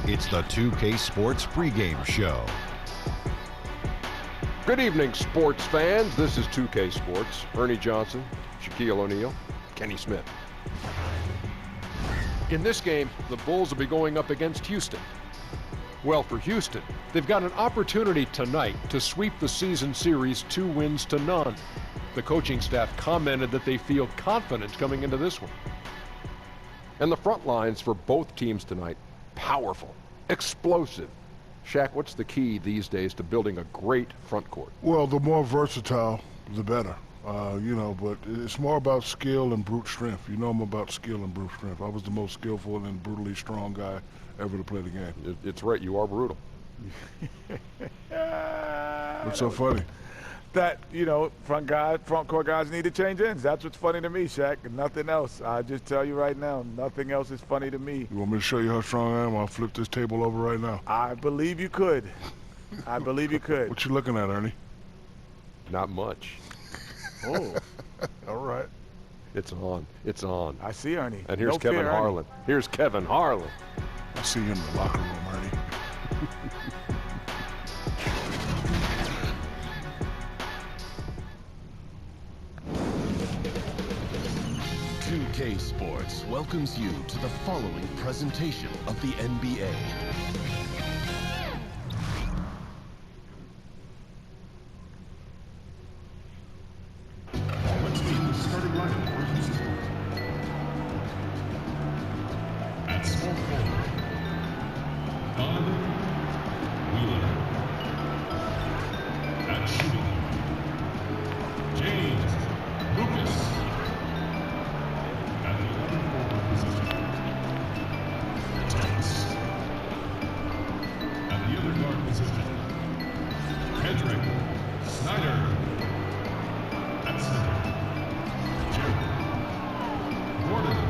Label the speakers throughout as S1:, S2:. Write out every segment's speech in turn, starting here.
S1: It's the 2K Sports pregame show.
S2: Good evening, sports fans. This is 2K Sports. Ernie Johnson, Shaquille O'Neal, Kenny Smith. In this game, the Bulls will be going up against Houston. Well, for Houston, they've got an opportunity tonight to sweep the season series 2-0. The coaching staff commented that they feel confident coming into this one. And the front lines for both teams tonight, powerful, explosive. Shaq, what's the key these days to building a great front court?
S3: Well, the more versatile, the better. But it's more about skill and brute strength. You know I'm about skill and brute strength. I was the most skillful and brutally strong guy ever to play the game.
S2: It's right, you are brutal.
S3: What's so funny?
S4: That, front court guys need to change ends. That's what's funny to me, Shaq, and nothing else. I just tell you right now, nothing else is funny to me.
S3: You want me to show you how strong I am? I'll flip this table over right now.
S4: I believe you could. I believe you could.
S3: What you looking at, Ernie?
S2: Not much.
S4: Oh.
S3: All right.
S2: It's on. It's on.
S4: I see Ernie.
S2: And here's Kevin Harlan. Here's Kevin Harlan.
S3: I see you in the locker room, Ernie.
S5: 2K Sports welcomes you to the following presentation of the NBA.
S6: Let's meet the starting lineup for Houston. At small forward, Donovan Wheeler. At shooting guard, James Lucas. At the other forward position, Thomas. At the other guard position, Kendrick Snyder. At center, Jared Gordon.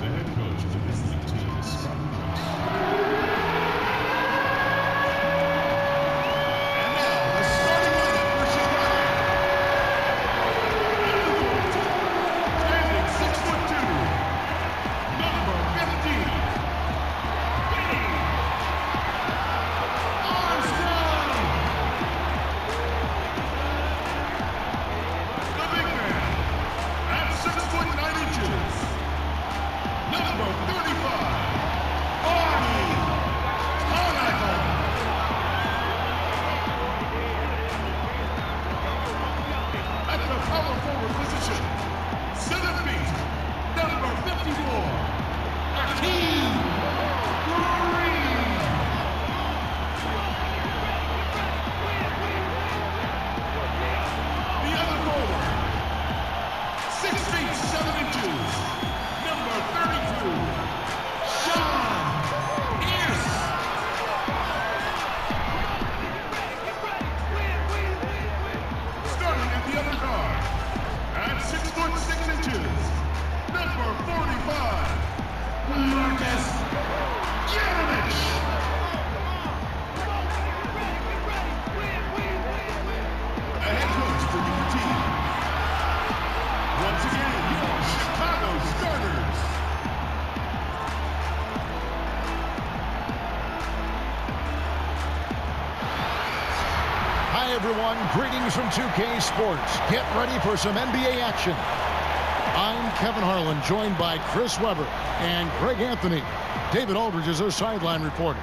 S6: The head coach of this league team is Scott Brooks. And now, the starting lineup for Chicago. Standing 6'2", number 15, Benny Armstrong. The big man, at 6'9", number 35, Arnie Carmichael. At the power forward position, 7 feet, number 54, Akeem Green. The other forward, 6 feet 7 inches, number 32, Sean Pierce. Starting at the other guard, at 6'6", number 45, Marcus Yerovich. The head coach for your team. Once again, your Chicago starters.
S7: Hi, everyone. Greetings from 2K Sports. Get ready for some NBA action. I'm Kevin Harlan, joined by Chris Webber and Greg Anthony. David Aldridge is our sideline reporter.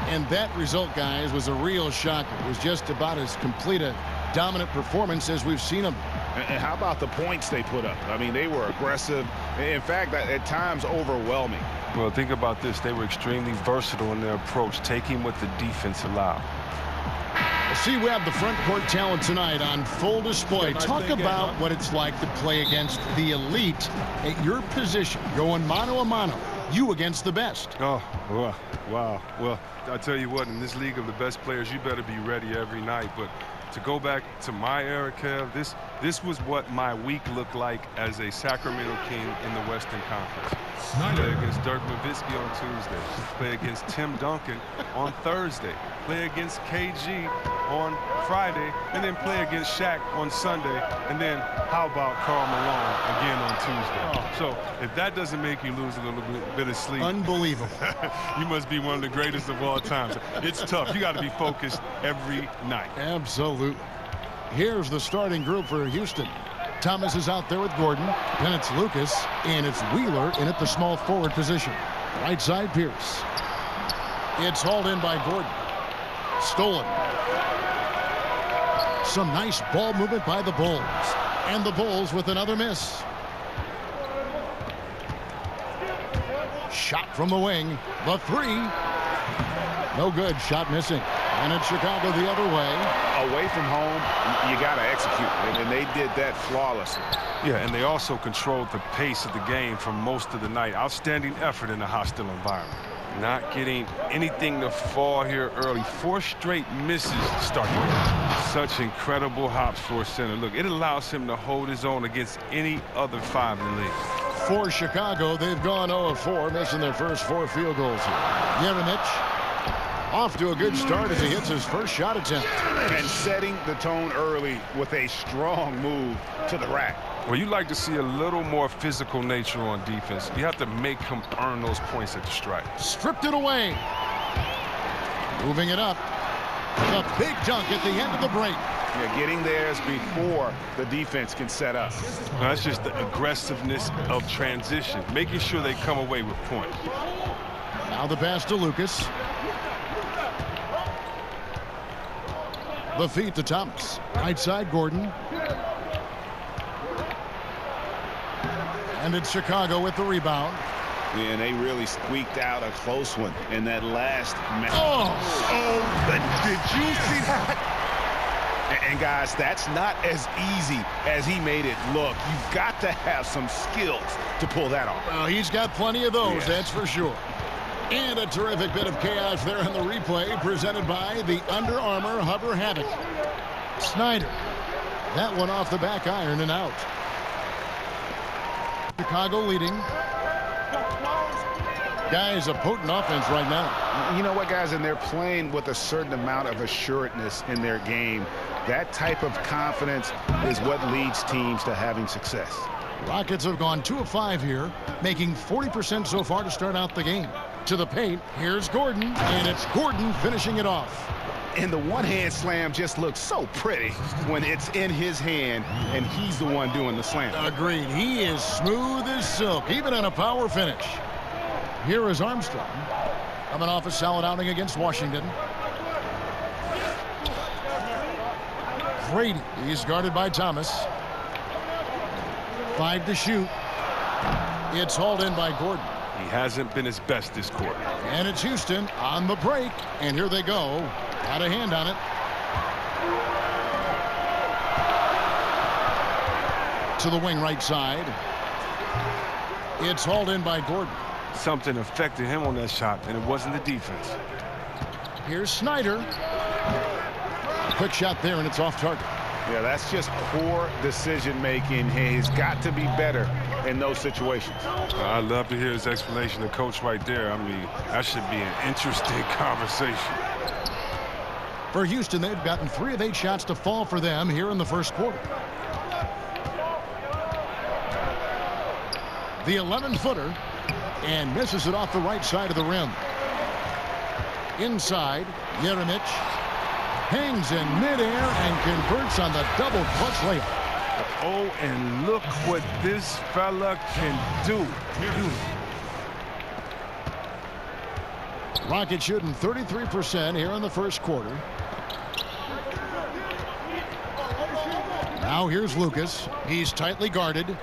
S7: And that result, guys, was a real shocker. It was just about as complete a dominant performance as we've seen them.
S8: And how about the points they put up? I mean, they were aggressive. In fact, at times overwhelming.
S9: Well, think about this. They were extremely versatile in their approach, taking what the defense allowed.
S7: See, we have the front court talent tonight on full display. Talk about what it's like to play against the elite at your position, going mano-a-mano, you against the best.
S9: Oh, wow. Well, I tell you what, in this league of the best players, you better be ready every night. But to go back to my era, Kev, this was what my week looked like as a Sacramento King in the Western Conference. Play against Dirk Nowitzki on Tuesday. Play against Tim Duncan on Thursday. Play against KG on Friday, and then play against Shaq on Sunday, and then how about Karl Malone again on Tuesday? So if that doesn't make you lose a little bit of sleep,
S7: unbelievable.
S9: you must be one of the greatest of all time. So it's tough. You got to be focused every night.
S7: Absolutely. Here's the starting group for Houston. Thomas is out there with Gordon. Then it's Lucas, and it's Wheeler in at the small forward position. Right side, Pierce. It's hauled in by Gordon. Stolen. Some nice ball movement by the Bulls. And the Bulls with another miss. Shot from the wing. The three. No good. Shot missing. And it's Chicago the other way.
S8: Away from home, you got to execute. And they did that flawlessly.
S9: Yeah, and they also controlled the pace of the game for most of the night. Outstanding effort in a hostile environment. Not getting anything to fall here early. 4 straight misses starting. Such incredible hops for a center. Look, it allows him to hold his own against any other 5 in the league.
S7: For Chicago, they've gone 0 of 4, missing their first 4 field goals here. Yeremich off to a good start as he hits his first shot attempt.
S8: And setting the tone early with a strong move to the rack.
S9: Well, you like to see a little more physical nature on defense. You have to make him earn those points at the stripe.
S7: Stripped it away. Moving it up. The big dunk at the end of the break.
S8: Yeah, getting theirs before the defense can set up.
S9: Well, that's just the aggressiveness of transition, making sure they come away with points.
S7: Now the pass to Lucas. The feed to Thomas. Right side, Gordon. And it's Chicago with the rebound.
S8: Yeah, and they really squeaked out a close one in that last match. Did you see that? And guys, that's not as easy as he made it look. You've got to have some skills to pull that off.
S7: Well, he's got plenty of those,
S8: Yes.
S7: that's for sure. And a terrific bit of chaos there in the replay presented by the Under Armour Hover Havoc. Snyder. That one off the back iron and out. Chicago leading. Guys, a potent offense right now.
S8: You know what, guys? And they're playing with a certain amount of assuredness in their game. That type of confidence is what leads teams to having success.
S7: Rockets have gone 2 of 5 here, making 40% so far to start out the game. To the paint, here's Gordon, and it's Gordon finishing it off.
S8: And the one-hand slam just looks so pretty when it's in his hand and he's the one doing the slam.
S7: Agreed. He is smooth as silk, even on a power finish. Here is Armstrong, coming off a solid outing against Washington. Grady, he's guarded by Thomas. 5 to shoot. It's hauled in by Gordon.
S9: He hasn't been his best this quarter.
S7: And it's Houston on the break. And here they go. Got a hand on it. To the wing right side. It's hauled in by Gordon.
S9: Something affected him on that shot, and it wasn't the defense.
S7: Here's Snyder. Quick shot there, and it's off target.
S8: Yeah, that's just poor decision-making. He's got to be better in those situations.
S9: I'd love to hear his explanation to Coach right there. I mean, that should be an interesting conversation.
S7: For Houston, they've gotten 3 of 8 shots to fall for them here in the first quarter. The 11-footer, and misses it off the right side of the rim. Inside, Yeremich hangs in midair and converts on the double clutch layup.
S9: Oh, and look what this fella can do.
S7: Rockets shooting 33% here in the first quarter. Now here's Lucas. He's tightly guarded.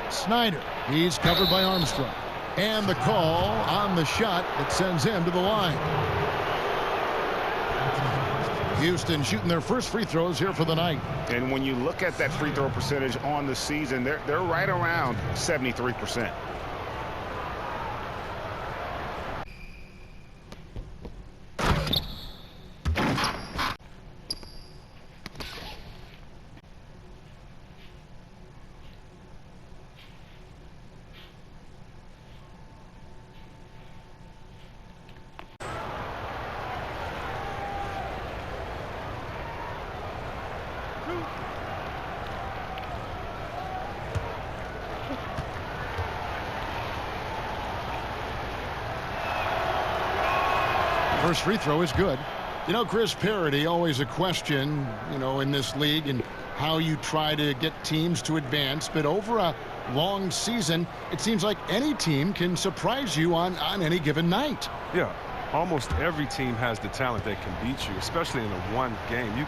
S7: Snyder. He's covered by Armstrong. And the call on the shot that sends him to the line. Houston shooting their first free throws here for the night.
S8: And when you look at that free throw percentage on the season, they're right around 73%.
S7: First free throw is good. You know, Chris, parity, always a question, you know, in this league and how you try to get teams to advance. But over a long season, it seems like any team can surprise you on any given night.
S9: Yeah. Almost every team has the talent that can beat you, especially in a one game. You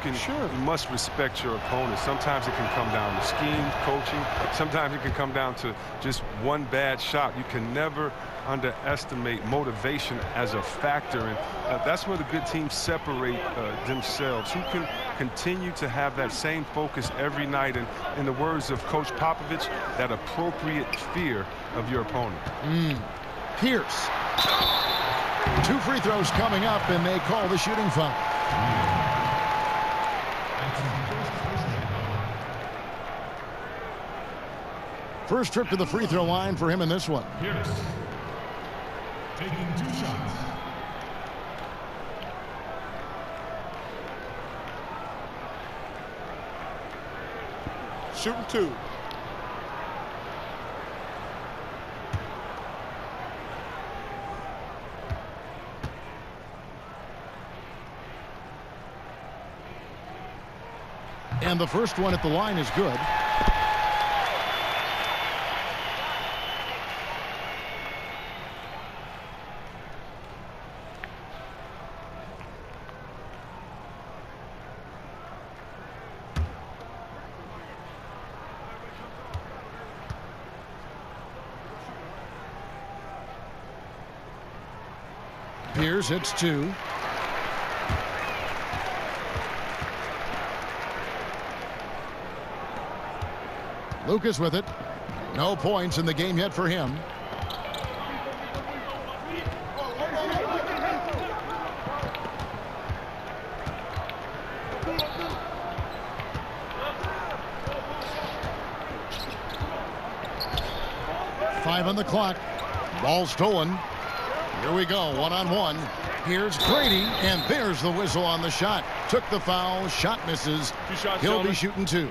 S9: must respect your opponent. Sometimes it can come down to scheme, coaching. Sometimes it can come down to just one bad shot. You can never underestimate motivation as a factor, and that's where the good teams separate themselves. Who can continue to have that same focus every night, and in the words of Coach Popovich, that appropriate fear of your opponent.
S7: Pierce. 2 free throws coming up, and they call the shooting foul. First trip to the free throw line for him in this one.
S6: Pierce taking 2 shots.
S4: Shooting 2.
S7: And the first one at the line is good. Pierce hits 2. Lucas with it. No points in the game yet for him. Five on the clock. Ball stolen. Here we go, one-on-one. Here's Grady, and there's the whistle on the shot. Took the foul, shot misses. He'll be shooting 2.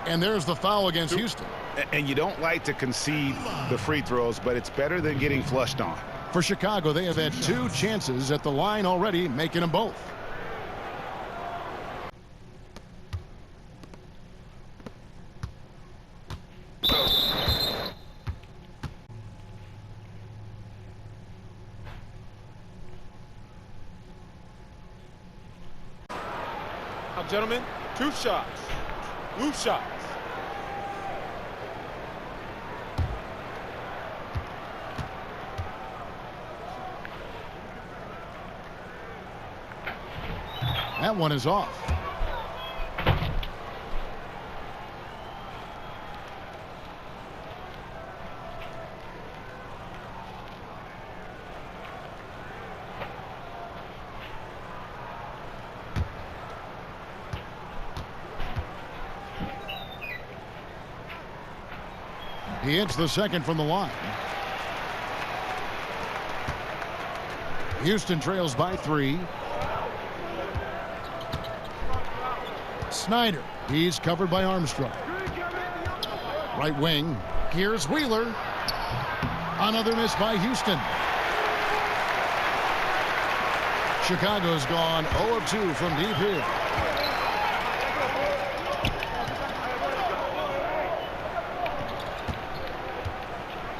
S7: And there's the foul against Houston.
S8: And you don't like to concede the free throws, but it's better than getting flushed on.
S7: For Chicago, they have had 2 chances at the line already, making them both.
S4: Gentlemen, 2 shots. Loose shots.
S7: That one is off. He hits the second from the line. Houston trails by 3. Snyder. He's covered by Armstrong. Right wing. Here's Wheeler. Another miss by Houston. Chicago's gone 0 of 2 from deep here.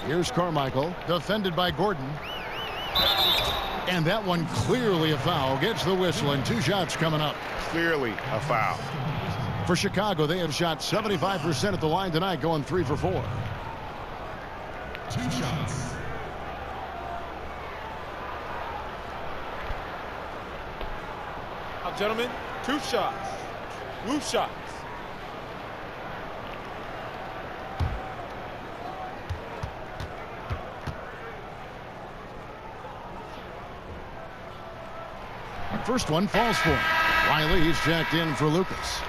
S7: Here's Carmichael, defended by Gordon. And that one clearly a foul. Gets the whistle, and 2 shots coming up.
S8: Clearly a foul.
S7: For Chicago, they have shot 75% at the line tonight, going 3 for 4.
S6: 2 shots.
S4: Gentlemen, 2 shots. Loose shots.
S7: First one falls for him. Riley, he's jacked in for Lucas.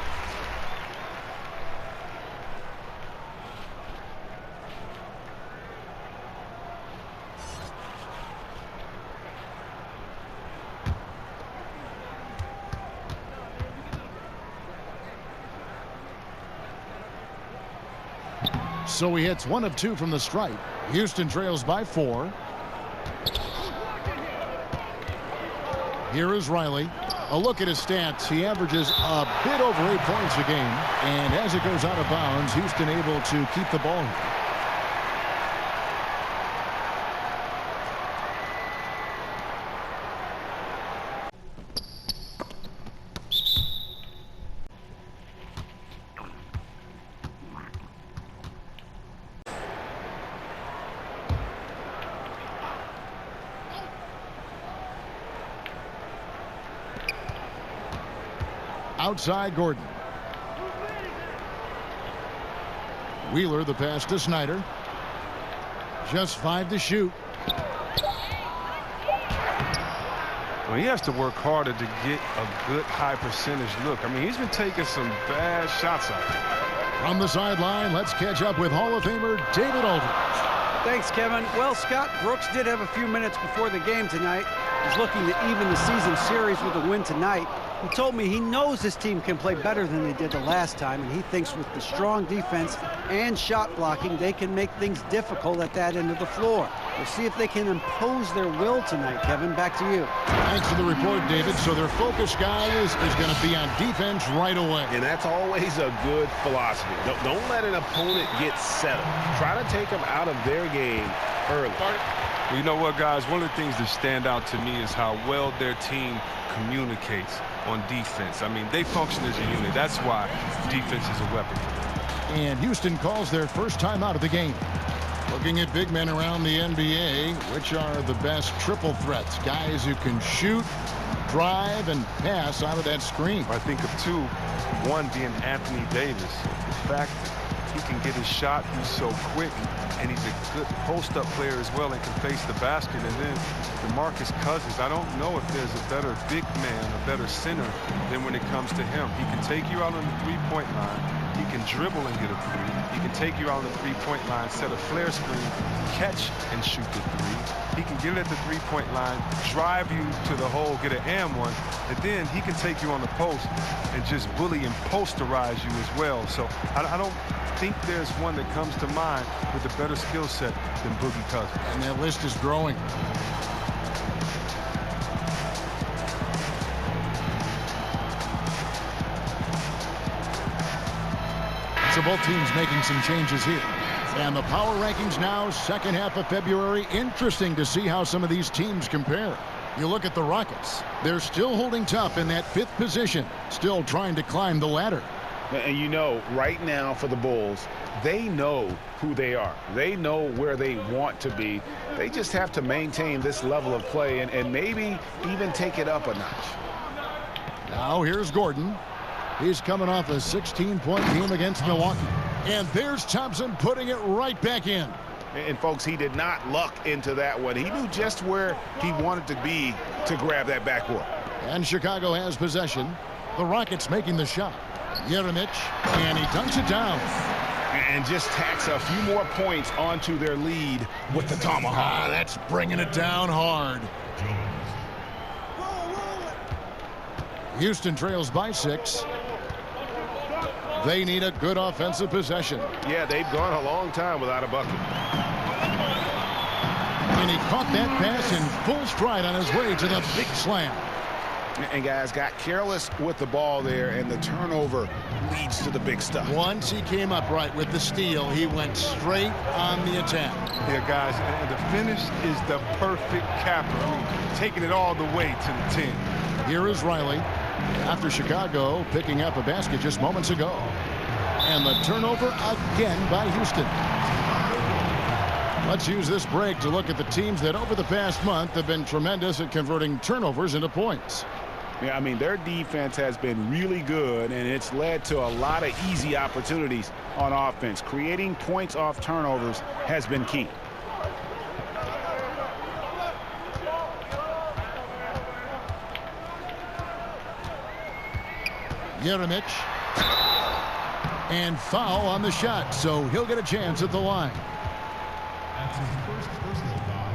S7: So he hits 1 of 2 from the stripe. Houston trails by 4. Here is Riley. A look at his stats. He averages a bit over 8 points a game. And as it goes out of bounds, Houston able to keep the ball. Outside Gordon. Wheeler, the pass to Snyder. Just 5 to shoot.
S9: Well, he has to work harder to get a good high percentage look. I mean, he's been taking some bad shots out there.
S7: From the sideline, let's catch up with Hall of Famer David Aldridge.
S10: Thanks, Kevin. Well, Scott Brooks did have a few minutes before the game tonight. He's looking to even the season series with a win tonight. He told me he knows his team can play better than they did the last time, and he thinks with the strong defense and shot blocking, they can make things difficult at that end of the floor. We'll see if they can impose their will tonight, Kevin. Back to you.
S7: Thanks for the report, David. So their focus, guys, is going to be on defense right away.
S8: And that's always a good philosophy. Don't let an opponent get settled. Try to take them out of their game early.
S9: Well, you know what, guys? One of the things that stand out to me is how well their team communicates on defense. I mean, they function as a unit. That's why defense is a weapon.
S7: And Houston calls their first time out of the game. Looking at big men around the NBA, which are the best triple threats? Guys who can shoot, drive, and pass out of that screen.
S9: I think of two, one being Anthony Davis. The fact that he can get his shot, he's so quick, and he's a good post-up player as well and can face the basket. And then DeMarcus Cousins, I don't know if there's a better big man, a better center than when it comes to him. He can take you out on the three-point line. He can dribble and get a three. He can take you out on the three-point line, set a flare screen, catch and shoot the three. He can get it at the three-point line, drive you to the hole, get an and one, and then he can take you on the post and just bully and posterize you as well. So I don't think there's one that comes to mind with a better skill set than Boogie Cousins.
S7: And that list is growing. So both teams making some changes here. And the power rankings now, second half of February. Interesting to see how some of these teams compare. You look at the Rockets. They're still holding tough in that 5th position, still trying to climb the ladder.
S8: And you know, right now for the Bulls, they know who they are. They know where they want to be. They just have to maintain this level of play and maybe even take it up a notch.
S7: Now here's Gordon. He's coming off a 16-point game against Milwaukee. And there's Thompson putting it right back in.
S8: And folks, he did not luck into that one. He knew just where he wanted to be to grab that backboard.
S7: And Chicago has possession. The Rockets making the shot. Jeremic, and he dunks it down.
S8: And just tacks a few more points onto their lead with the tomahawk.
S7: That's bringing it down hard. Houston trails by 6. They need a good offensive possession.
S8: Yeah, they've gone a long time without a bucket.
S7: And he caught that pass in full stride on his way to the big slam.
S8: And guys got careless with the ball there, and the turnover leads to the big stuff.
S7: Once he came up right with the steal, he went straight on the attack.
S9: Yeah, guys, and the finish is the perfect capper. I mean, taking it all the way to the 10.
S7: Here is Riley. After Chicago picking up a basket just moments ago. And the turnover again by Houston. Let's use this break to look at the teams that over the past month have been tremendous at converting turnovers into points.
S8: Yeah, I mean, their defense has been really good, and it's led to a lot of easy opportunities on offense. Creating points off turnovers has been key.
S7: Jeremic. And foul on the shot, so he'll get a chance at the line.
S6: That's his first personal foul.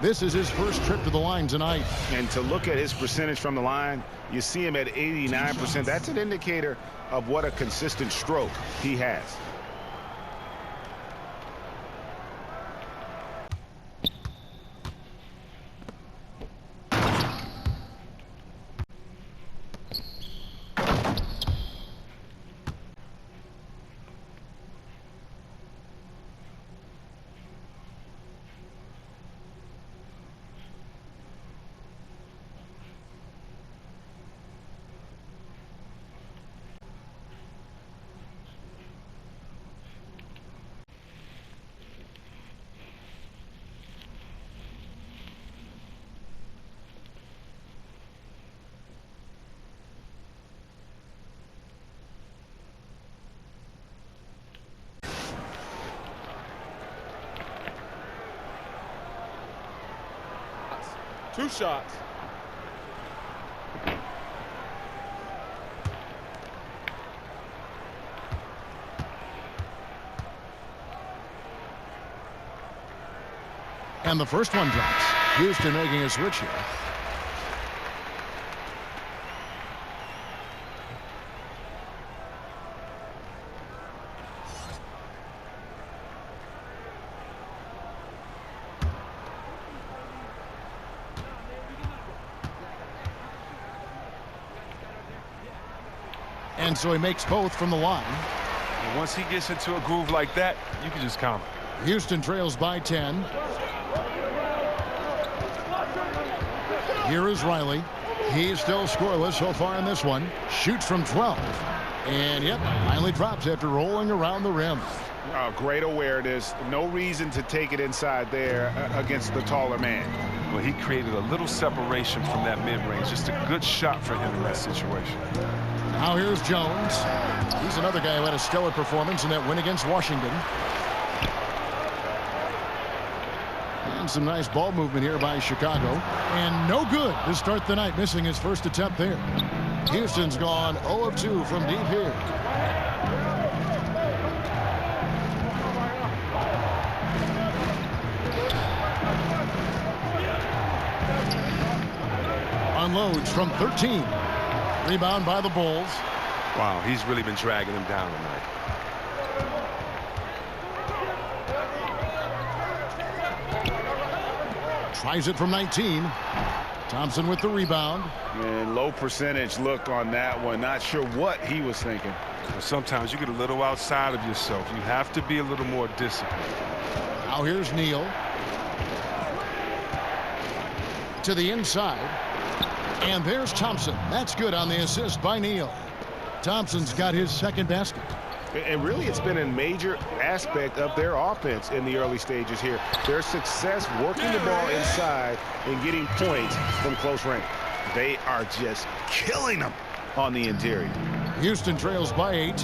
S7: This is his first trip to the line tonight.
S8: And to look at his percentage from the line, you see him at 89%. That's an indicator of what a consistent stroke he has.
S4: 2 shots.
S7: And the first one drops. Houston making a switch here. And so he makes both from the line.
S9: And once he gets into a groove like that, you can just count him.
S7: Houston trails by 10. Here is Riley. He's still scoreless so far in this one. Shoots from 12. And yep, finally drops after rolling around the rim.
S8: Great awareness. No reason to take it inside there against the taller man.
S9: Well, he created a little separation from that mid-range. Just a good shot for him in that situation.
S7: Now here's Jones. He's another guy who had a stellar performance in that win against Washington. And some nice ball movement here by Chicago. And no good to start the night, missing his first attempt there. Houston's gone 0 of 2 from deep here. Unloads from 13. Rebound by the Bulls.
S9: Wow, he's really been dragging them down tonight.
S7: Tries it from 19. Thompson with the rebound.
S8: And low percentage look on that one. Not sure what he was thinking.
S9: Well, sometimes you get a little outside of yourself. You have to be a little more disciplined.
S7: Now here's Neal. To the inside. And there's Thompson. That's good on the assist by Neal. Thompson's got his second basket.
S8: And really, it's been a major aspect of their offense in the early stages here. Their success working the ball inside and getting points from close range. They are just killing them on the interior.
S7: Houston trails by 8.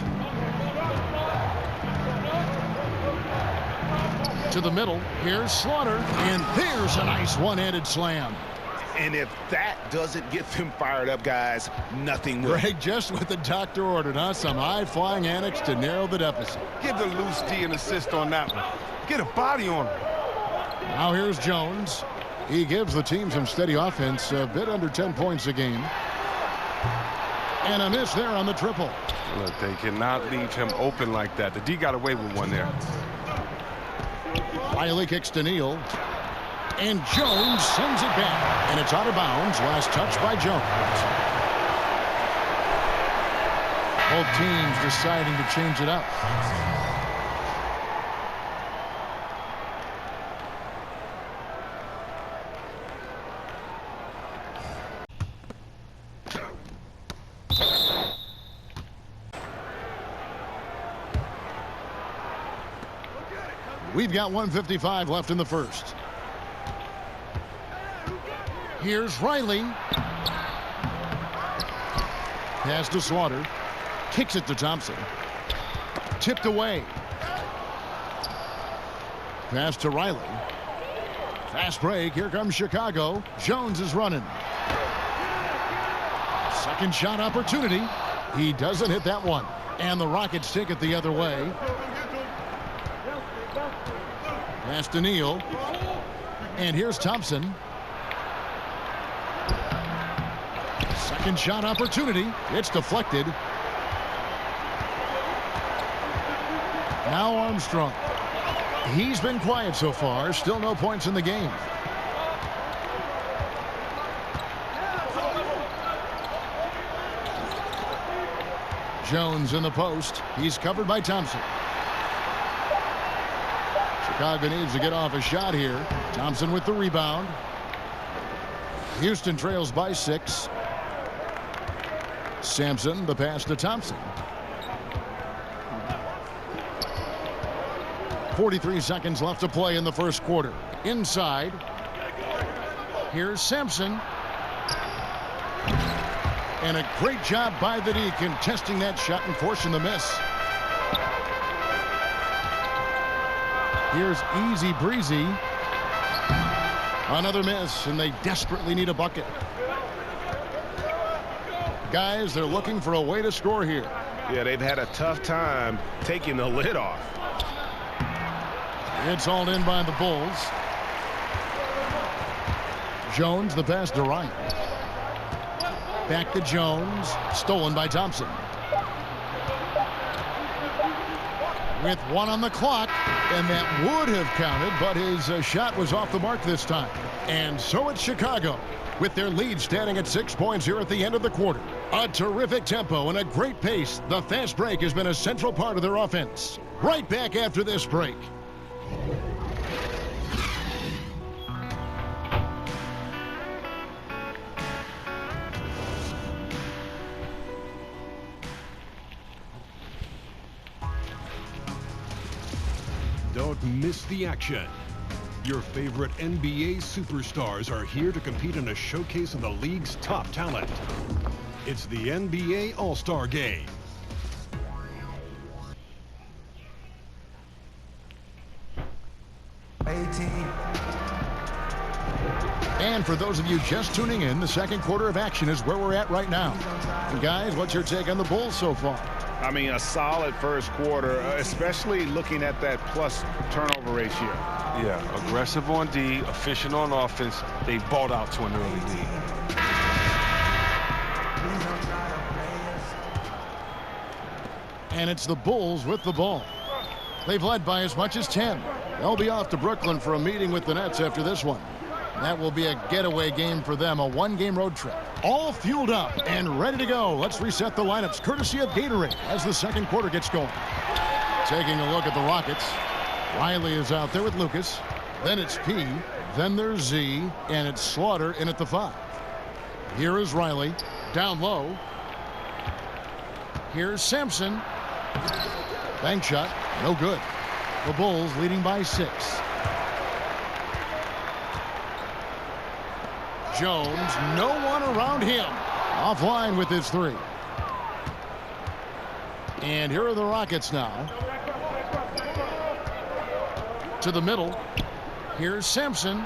S7: To the middle. Here's Slaughter. And there's a nice one-handed slam.
S8: And if that doesn't get them fired up, guys, nothing will.
S7: Greg, just what the doctor ordered, huh? Some high-flying antics to narrow the deficit.
S9: Give the loose D an assist on that one. Get a body on him.
S7: Now here's Jones. He gives the team some steady offense, a bit under 10 points a game. And a miss there on the triple.
S9: Look, they cannot leave him open like that. The D got away with one there.
S7: Riley kicks to Neal. And Jones sends it back. And it's out of bounds. Last touch by Jones. Both teams deciding to change it up. We've got 1:55 left in the first. Here's Riley. Pass to Slaughter. Kicks it to Thompson. Tipped away. Pass to Riley. Fast break. Here comes Chicago. Jones is running. Second shot opportunity. He doesn't hit that one. And the Rockets take it the other way. Pass to Neal. And here's Thompson. Second shot opportunity. It's deflected. Now Armstrong. He's been quiet so far. Still no points in the game. Jones in the post. He's covered by Thompson. Chicago needs to get off a shot here. Thompson with the rebound. Houston trails by 6. Sampson, the pass to Thompson. 43 seconds left to play in the first quarter. Inside. Here's Sampson. And a great job by the D contesting that shot and forcing the miss. Here's Easy Breezy. Another miss, and they desperately need a bucket. Guys, they're looking for a way to score here.
S8: Yeah, they've had a tough time taking the lid off.
S7: It's hauled in by the Bulls. Jones, the pass to Ryan. Back to Jones. Stolen by Thompson. With 1 on the clock, and that would have counted, but his shot was off the mark this time. And so it's Chicago, with their lead standing at 6 points here at the end of the quarter. A terrific tempo and a great pace. The fast break has been a central part of their offense. Right back after this break.
S2: Don't miss the action. Your favorite NBA superstars are here to compete in a showcase of the league's top talent. It's the NBA All-Star Game.
S7: And for those of you just tuning in, the second quarter of action is where we're at right now. And guys, what's your take on the Bulls so far?
S8: I mean, a solid first quarter, especially looking at that plus turnover ratio.
S9: Yeah, aggressive on D, efficient on offense. They balled out to an early lead.
S7: And it's the Bulls with the ball. They've led by as much as 10. They'll be off to Brooklyn for a meeting with the Nets after this one. That will be a getaway game for them, a one-game road trip. All fueled up and ready to go. Let's reset the lineups, courtesy of Gatorade, as the second quarter gets going. Taking a look at the Rockets. Riley is out there with Lucas. Then it's P. Then there's Z. And it's Slaughter in at the 5. Here is Riley. Down low. Here's Sampson. Bank shot. No good. The Bulls leading by 6. Jones, no one around him. Offline with his 3. And here are the Rockets now. To the middle. Here's Sampson.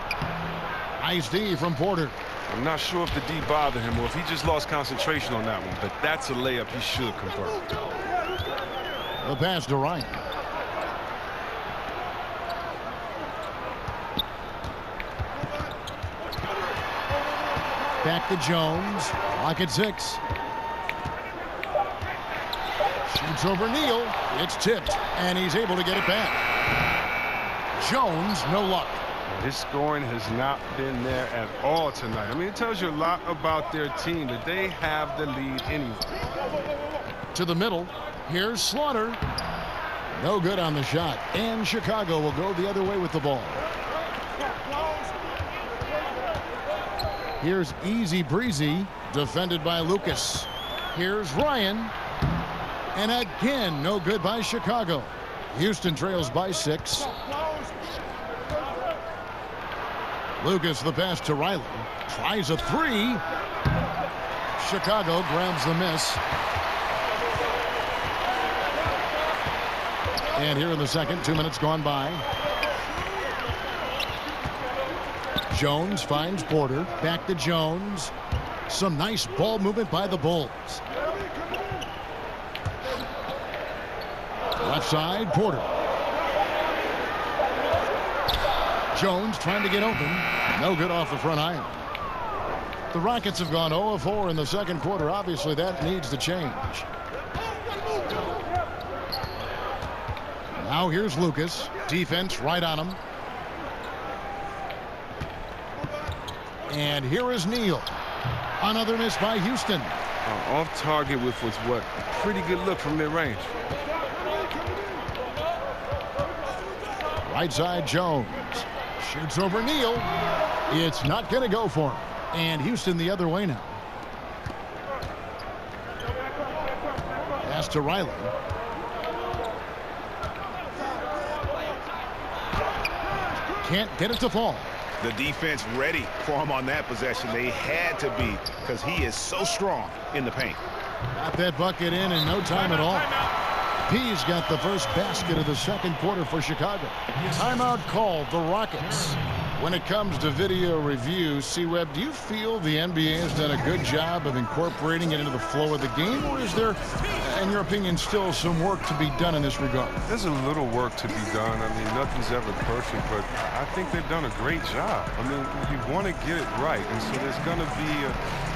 S7: Nice D from Porter.
S9: I'm not sure if the D bothered him or if he just lost concentration on that one, but that's a layup he should convert.
S7: The pass to Ryan. Back to Jones. Clock at 6. Shoots over Neal. It's tipped, and he's able to get it back. Jones, no luck.
S9: His scoring has not been there at all tonight. I mean, it tells you a lot about their team that they have the lead anyway.
S7: To the middle. Here's Slaughter. No good on the shot. And Chicago will go the other way with the ball. Here's Easy Breezy, defended by Lucas. Here's Ryan. And again, no good by Chicago. Houston trails by 6. Lucas, the pass to Riley. Tries a 3. Chicago grabs the miss. And here in the second, 2 minutes gone by. Jones finds Porter. Back to Jones. Some nice ball movement by the Bulls. Left side, Porter. Jones trying to get open. No good off the front iron. The Rockets have gone 0 of 4 in the second quarter. Obviously, that needs to change. Now here's Lucas. Defense right on him. And here is Neal. Another miss by Houston.
S9: Off target with was what? Pretty good look from mid-range.
S7: Right side, Jones. Shoots over Neal. It's not going to go for him. And Houston the other way now. Pass to Riley. Can't get it to fall.
S8: The defense ready for him on that possession. They had to be, because he is so strong in the paint.
S7: Got that bucket in no time at all. P's got the first basket of the second quarter for Chicago. Timeout called. The Rockets When it comes to video review, C-Web, do you feel the NBA has done a good job of incorporating it into the flow of the game, or is there, in your opinion, still some work to be done in this regard?
S9: There's a little work to be done. I mean, nothing's ever perfect, but I think they've done a great job. I mean, you want to get it right, and so there's going to be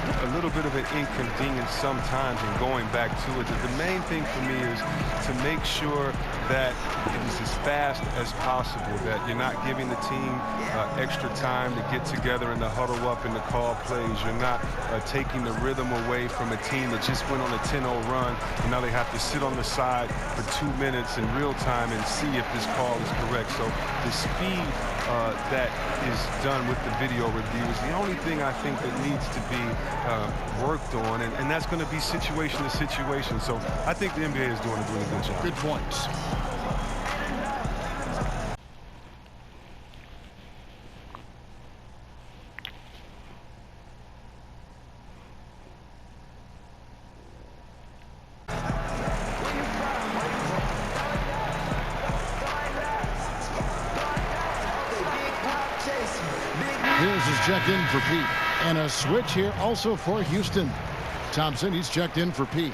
S9: a little bit of an inconvenience sometimes in going back to it. The main thing for me is to make sure that it is as fast as possible, that you're not giving the team extra time to get together and to huddle up and to call plays. You're not taking the rhythm away from a team that just went on a 10-0 run, and now they have to sit on the side for 2 minutes in real time and see if this call is correct. So the speed that is done with the video review is the only thing I think that needs to be worked on, and that's going to be situation to situation. So I think the NBA is doing a really good job.
S7: Good points. Here's his check-in for Pete. And a switch here also for Houston. Thompson, he's checked in for Pete.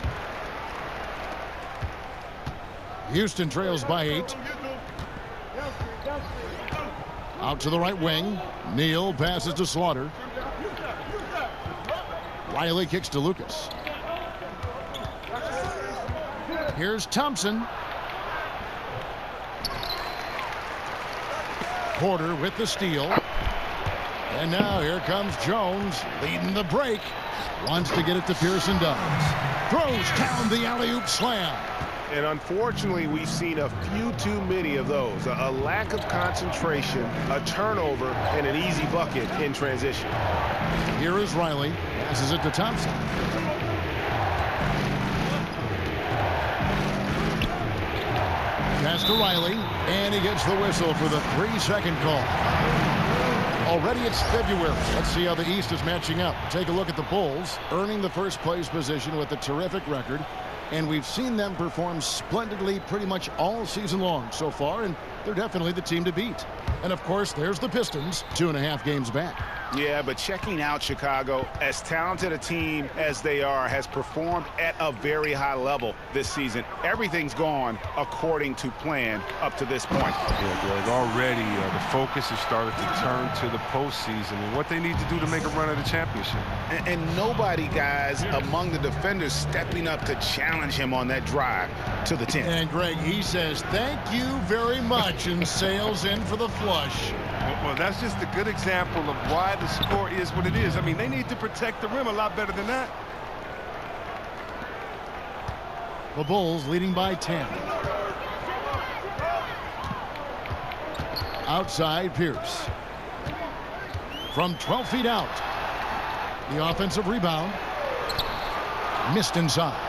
S7: Houston trails by 8. Out to the right wing. Neal passes to Slaughter. Riley kicks to Lucas. Here's Thompson. Porter with the steal. And now here comes Jones leading the break. Wants to get it to Pearson, does. Throws down the alley-oop slam.
S8: And unfortunately, we've seen a few too many of those. A lack of concentration, a turnover, and an easy bucket in transition.
S7: Here is Riley. Passes it to Thompson. Pass to Riley. And he gets the whistle for the 3-second call. Already it's February. Let's see how the East is matching up. Take a look at the Bulls, earning the first place position with a terrific record. And we've seen them perform splendidly pretty much all season long so far, and they're definitely the team to beat. And, of course, there's the Pistons, 2.5 games back.
S8: Yeah, but checking out Chicago, as talented a team as they are, has performed at a very high level this season. Everything's gone according to plan up to this point.
S9: Yeah, Greg, already the focus has started to turn to the postseason and what they need to do to make a run at the championship.
S8: And nobody, guys, among the defenders stepping up to challenge him on that drive to the 10.
S7: And, Greg, he says, thank you very much, and sails in for the flush.
S9: Well, that's just a good example of why the score is what it is. I mean, they need to protect the rim a lot better than that.
S7: The Bulls leading by 10. Outside, Pierce. From 12 feet out. The offensive rebound. Missed inside.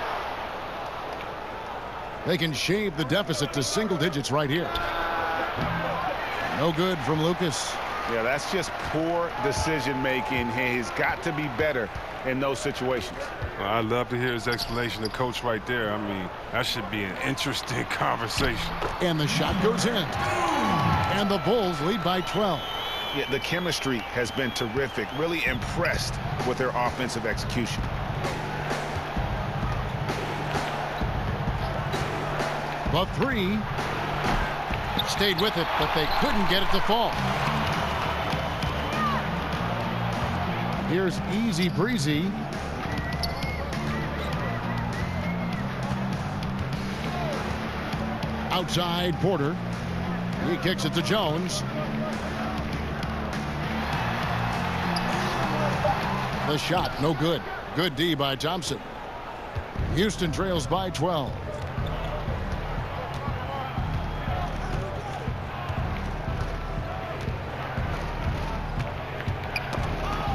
S7: They can shave the deficit to single digits right here. No good from Lucas.
S8: Yeah, that's just poor decision-making. He's got to be better in those situations.
S9: Well, I'd love to hear his explanation to Coach right there. I mean, that should be an interesting conversation.
S7: And the shot goes in. And the Bulls lead by 12.
S8: Yeah, the chemistry has been terrific. Really impressed with their offensive execution.
S7: The 3. Stayed with it, but they couldn't get it to fall. Here's Easy Breezy. Outside, Porter. He kicks it to Jones. The shot, no good. Good D by Thompson. Houston trails by 12.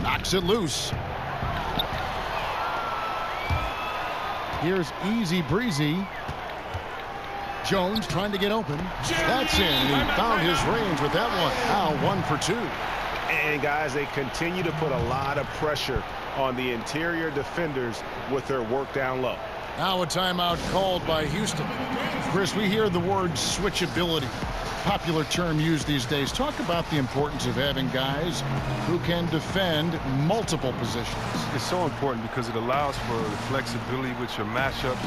S7: Knocks it loose. Here's Easy Breezy. Jones trying to get open. That's in. He found his range with that one. Now 1 for 2.
S8: And, guys, they continue to put a lot of pressure on the interior defenders with their work down low.
S7: Now a timeout called by Houston. Chris, we hear the word switchability. popular term used these days. Talk about the importance of having guys who can defend multiple positions.
S9: It's so important because it allows for the flexibility with your matchups.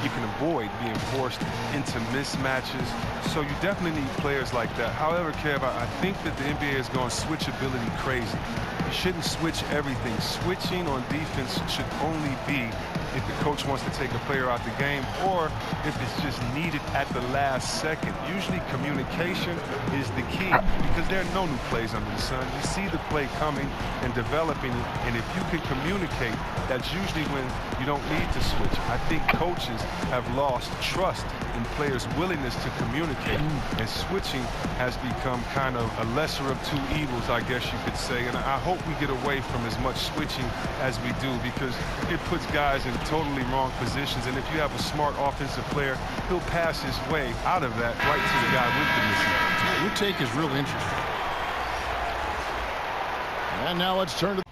S9: You can avoid being forced into mismatches. So you definitely need players like that. However, Kev, I think that the NBA is going switchability crazy. You shouldn't switch everything. Switching on defense should only be if the coach wants to take a player out the game or if it's just needed at the last second. Usually communication is the key because there are no new plays under the sun. You see the play coming and developing it, and if you can communicate, that's usually when you don't need to switch. I think coaches have lost trust in players' willingness to communicate, and switching has become kind of a lesser of two evils, I guess you could say. And I hope we get away from as much switching as we do because it puts guys in totally wrong positions, and if you have a smart offensive player, he'll pass his way out of that right to the guy with the mismatch.
S7: Your take is real interesting. And now let's turn to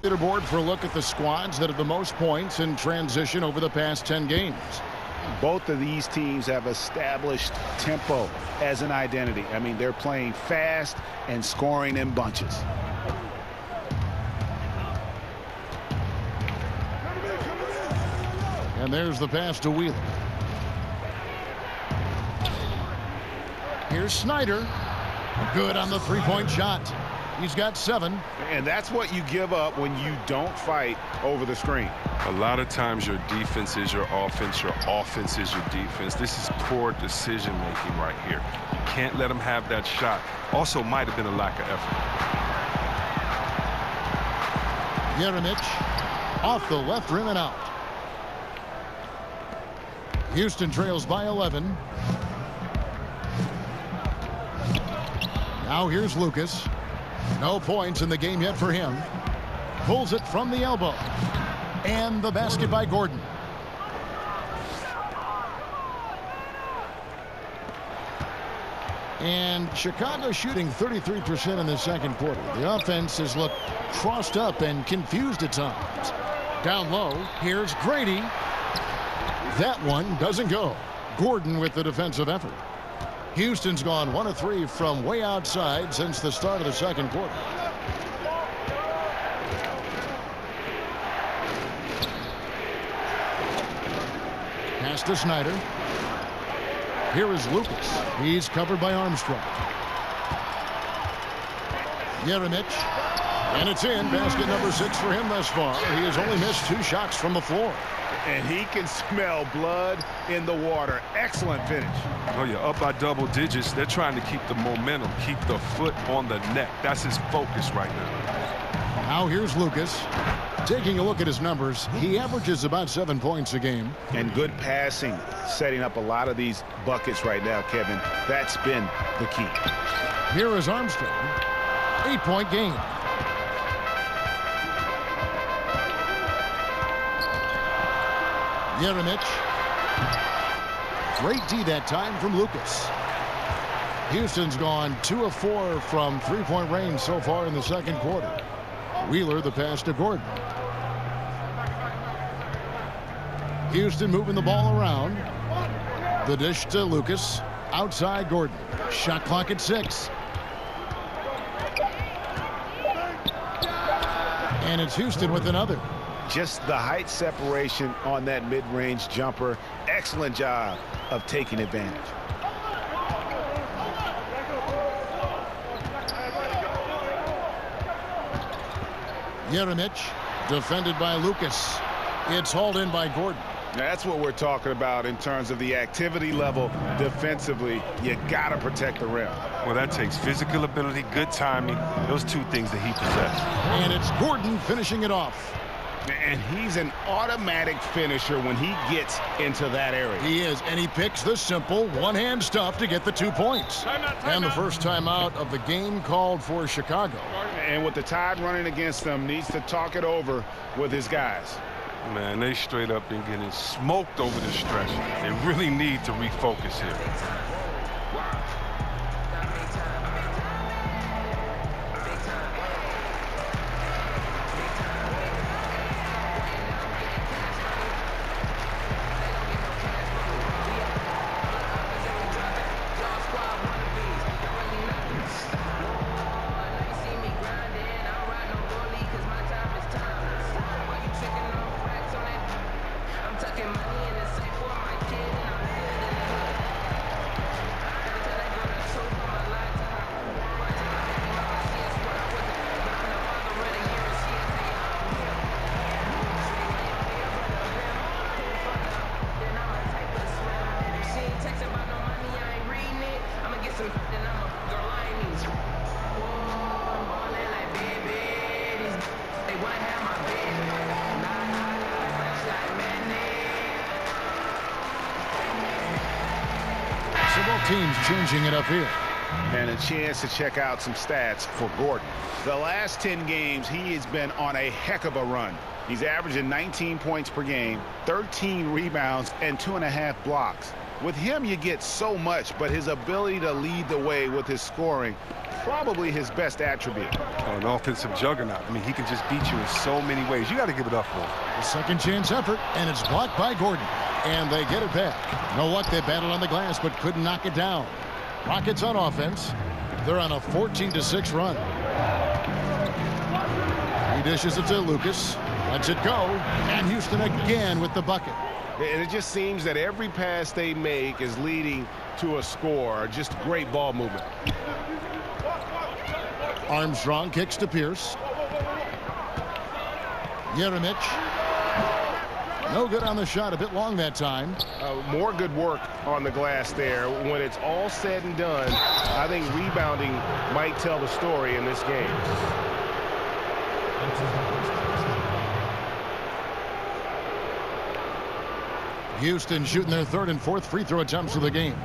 S7: leaderboard for a look at the squads that have the most points in transition over the past 10 games.
S8: Both of these teams have established tempo as an identity. I mean, they're playing fast and scoring in bunches.
S7: And there's the pass to Wheeler. Here's Snyder. Good on the three-point shot. He's got 7.
S8: And that's what you give up when you don't fight over the screen.
S9: A lot of times your defense is your offense is your defense. This is poor decision-making right here. You can't let them have that shot. Also might have been a lack of effort.
S7: Jeremic off the left rim and out. Houston trails by 11. Now here's Lucas. No points in the game yet for him. Pulls it from the elbow. And the basket by Gordon. And Chicago shooting 33% in the second quarter. The offense has looked crossed up and confused at times. Down low, here's Grady. That one doesn't go. Gordon with the defensive effort. Houston's gone 1 of 3 from way outside since the start of the second quarter. Pass to Snyder. Here is Lucas. He's covered by Armstrong. Jeremic. And it's in. Basket number 6 for him thus far. He has only missed 2 shots from the floor.
S8: And he can smell blood in the water. Excellent finish.
S9: Oh, you're up by double digits. They're trying to keep the momentum, keep the foot on the neck. That's his focus right now.
S7: Now here's Lucas. Taking a look at his numbers, he averages about 7 points a game.
S8: And good passing, setting up a lot of these buckets right now, Kevin. That's been the key.
S7: Here is Armstrong. 8-point game. Jeremic. Great D that time from Lucas. Houston's gone 2 of 4 from three-point range so far in the second quarter. Wheeler the pass to Gordon. Houston moving the ball around. The dish to Lucas. Outside Gordon. Shot clock at 6. And it's Houston with another.
S8: Just the height separation on that mid-range jumper. Excellent job of taking advantage.
S7: Jeremic defended by Lucas. It's hauled in by Gordon.
S8: That's what we're talking about in terms of the activity level defensively. You got to protect the rim.
S9: Well, that takes physical ability, good timing, those 2 things that he possesses.
S7: And it's Gordon finishing it off.
S8: And he's an automatic finisher when he gets into that area.
S7: He is, and he picks the simple one-hand stuff to get the 2 points. And the first timeout of the game called for Chicago.
S8: And with the Tide running against them, needs to talk it over with his guys.
S9: Man, they straight up been getting smoked over the stretch. They really need to refocus here.
S7: Several teams changing it up here.
S8: And a chance to check out some stats for Gordon. The last 10 games, he has been on a heck of a run. He's averaging 19 points per game, 13 rebounds, and 2.5 blocks. With him, you get so much, but his ability to lead the way with his scoring, probably his best attribute.
S9: An offensive juggernaut. I mean, he can just beat you in so many ways. You got to give it up for him.
S7: The second chance effort, and it's blocked by Gordon. And they get it back. You know what? They battled on the glass, but couldn't knock it down. Rockets on offense. They're on a 14-6 run. He dishes it to Lucas. Lets it go. And Houston again with the bucket.
S8: And it just seems that every pass they make is leading to a score. Just great ball movement.
S7: Armstrong kicks to Pierce. Jeremic. No good on the shot. A bit long that time.
S8: More good work on the glass there. When it's all said and done, I think rebounding might tell the story in this game.
S7: Houston shooting their third and fourth free throw attempts of the game.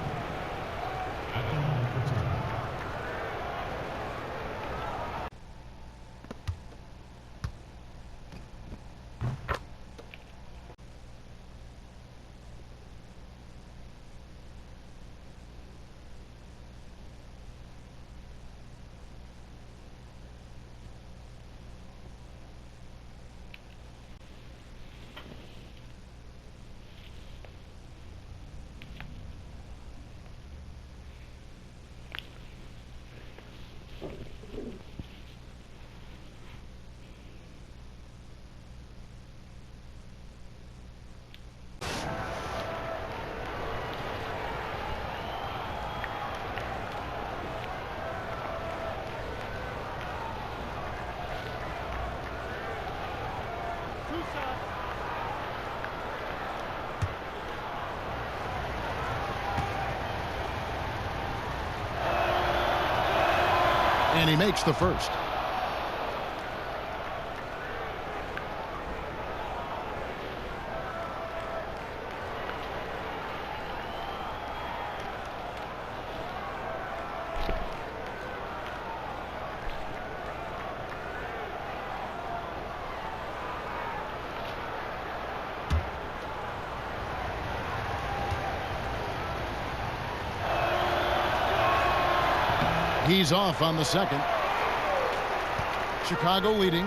S7: And he makes the first. He's off on the second. Chicago leading.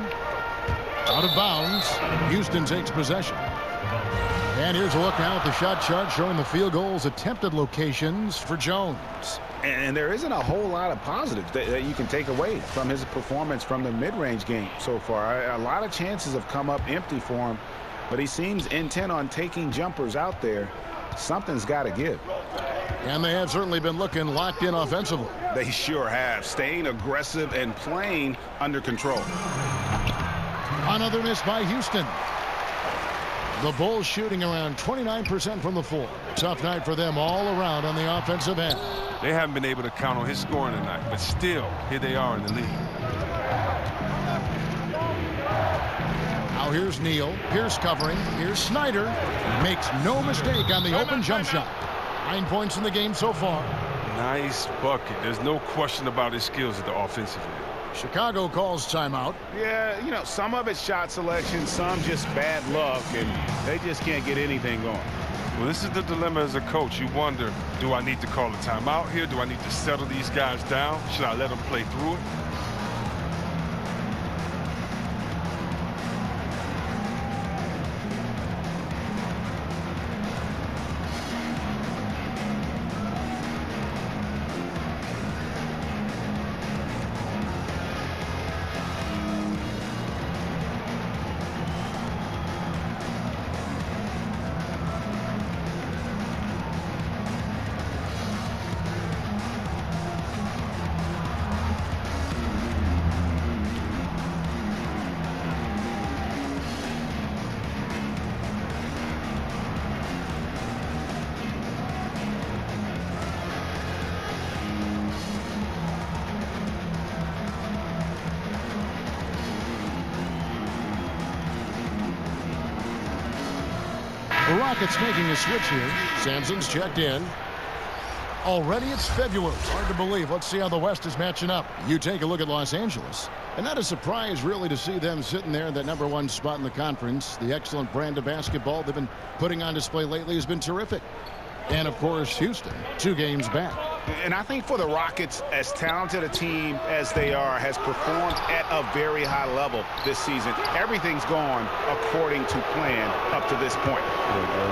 S7: Out of bounds. Houston takes possession. And here's a look now at the shot chart showing the field goals attempted locations for Jones.
S8: And there isn't a whole lot of positives that you can take away from his performance from the mid-range game so far. A lot of chances have come up empty for him, but he seems intent on taking jumpers out there. Something's got to give.
S7: And they have certainly been looking locked in offensively.
S8: They sure have, staying aggressive and playing under control.
S7: Another miss by Houston. The Bulls shooting around 29% from the floor. Tough night for them all around on the offensive end.
S9: They haven't been able to count on his scoring tonight, but still, here they are in the lead.
S7: Now here's Neal. Pierce covering. Here's Snyder. Makes no mistake on the open jump shot. 9 points in the game so far.
S9: Nice bucket. There's no question about his skills at the offensive end.
S7: Chicago calls timeout.
S8: Yeah, you know, some of it's shot selection, some just bad luck, and they just can't get anything going.
S9: Well, this is the dilemma as a coach. You wonder, do I need to call a timeout here? Do I need to settle these guys down? Should I let them play through it?
S7: Rockets making a switch here. Sampson's checked in. Already it's February. Hard to believe. Let's see how the West is matching up. You take a look at Los Angeles. And not a surprise, really, to see them sitting there in that #1 spot in the conference. The excellent brand of basketball they've been putting on display lately has been terrific. And, of course, Houston, 2 games back.
S8: And I think for the Rockets, as talented a team as they are, has performed at a very high level this season. Everything's gone according to plan up to this point.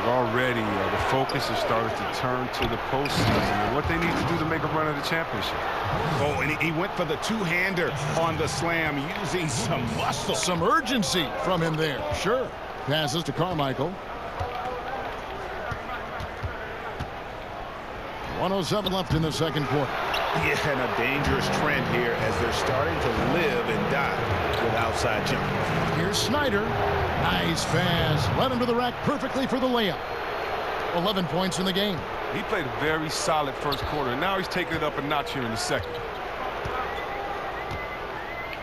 S9: Already, the focus has started to turn to the postseason and what they need to do to make a run at the championship.
S8: Oh, and he went for the two-hander on the slam, using some muscle.
S7: Some urgency from him there. Sure. Passes to Carmichael. 1:07 left in the second quarter.
S8: Yeah, and a dangerous trend here as they're starting to live and die with outside jumpers.
S7: Here's Snyder. Nice pass. Led him to the rack perfectly for the layup. 11 points in the game.
S9: He played a very solid first quarter, and now he's taking it up a notch here in the second.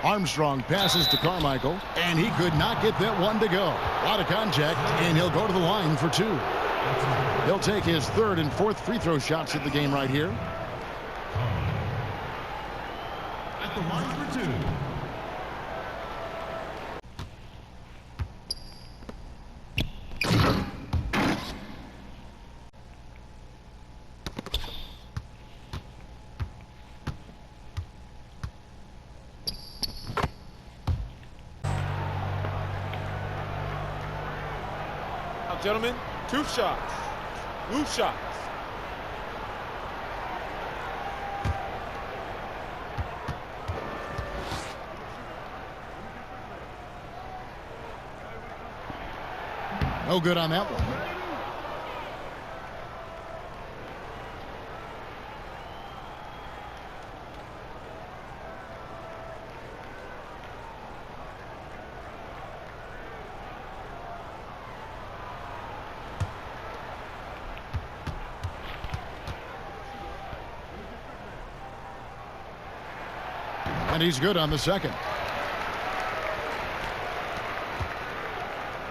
S7: Armstrong passes to Carmichael, and he could not get that one to go. A lot of contact, and he'll go to the line for 2. He'll take his 3rd and 4th free throw shots at the game right here.
S6: At the line for 2.
S4: Gentlemen, 2 shots. Loose shots.
S7: No good on that one. And he's good on the second.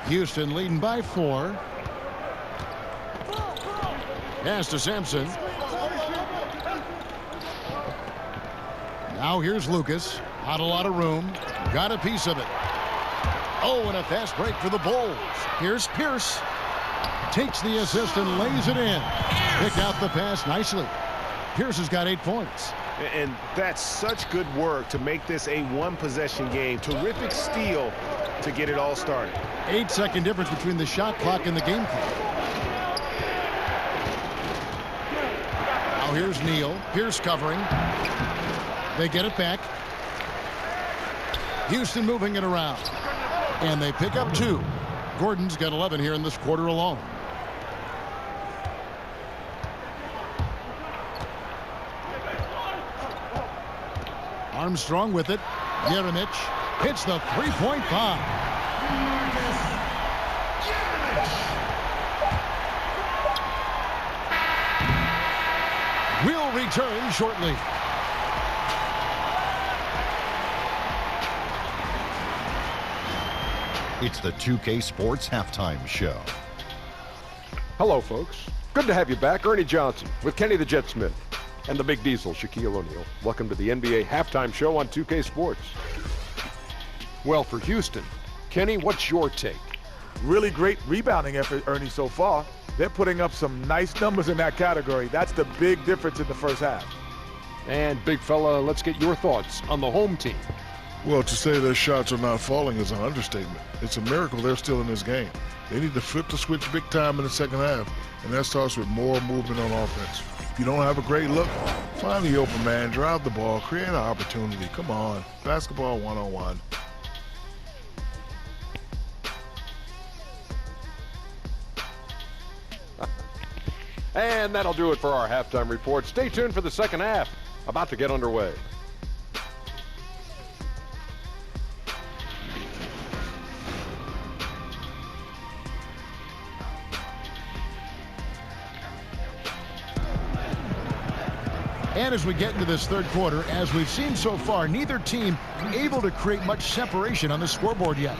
S7: Houston leading by 4. Pass to Sampson. Now here's Lucas. Not a lot of room. Got a piece of it. Oh, and a fast break for the Bulls. Here's Pierce. Takes the assist and lays it in. Picked out the pass nicely. Pierce has got 8 points.
S8: And that's such good work to make this a 1-possession game. Terrific steal to get it all started.
S7: 8-second difference between the shot clock and the game clock. Now here's Neal. Pierce covering. They get it back. Houston moving it around. And they pick up 2. Gordon's got 11 here in this quarter alone. Armstrong with it. Jeremic hits the 3-point bomb. We'll return shortly.
S1: It's the 2K Sports Halftime Show.
S2: Hello, folks. Good to have you back. Ernie Johnson with Kenny the Jet Smith and the Big Diesel, Shaquille O'Neal. Welcome to the NBA Halftime Show on 2K Sports. Well, for Houston, Kenny, what's your take?
S4: Really great rebounding effort, Ernie, so far. They're putting up some nice numbers in that category. That's the big difference in the first half.
S2: And, big fella, let's get your thoughts on the home team.
S3: Well, to say their shots are not falling is an understatement. It's a miracle they're still in this game. They need to flip the switch big time in the second half, and that starts with more movement on offense. If you don't have a great look, find the open man, drive the ball, create an opportunity. Come on, basketball 101.
S2: And that'll do it for our halftime report. Stay tuned for the second half. About to get underway.
S7: And as we get into this third quarter, as we've seen so far, neither team able to create much separation on the scoreboard yet.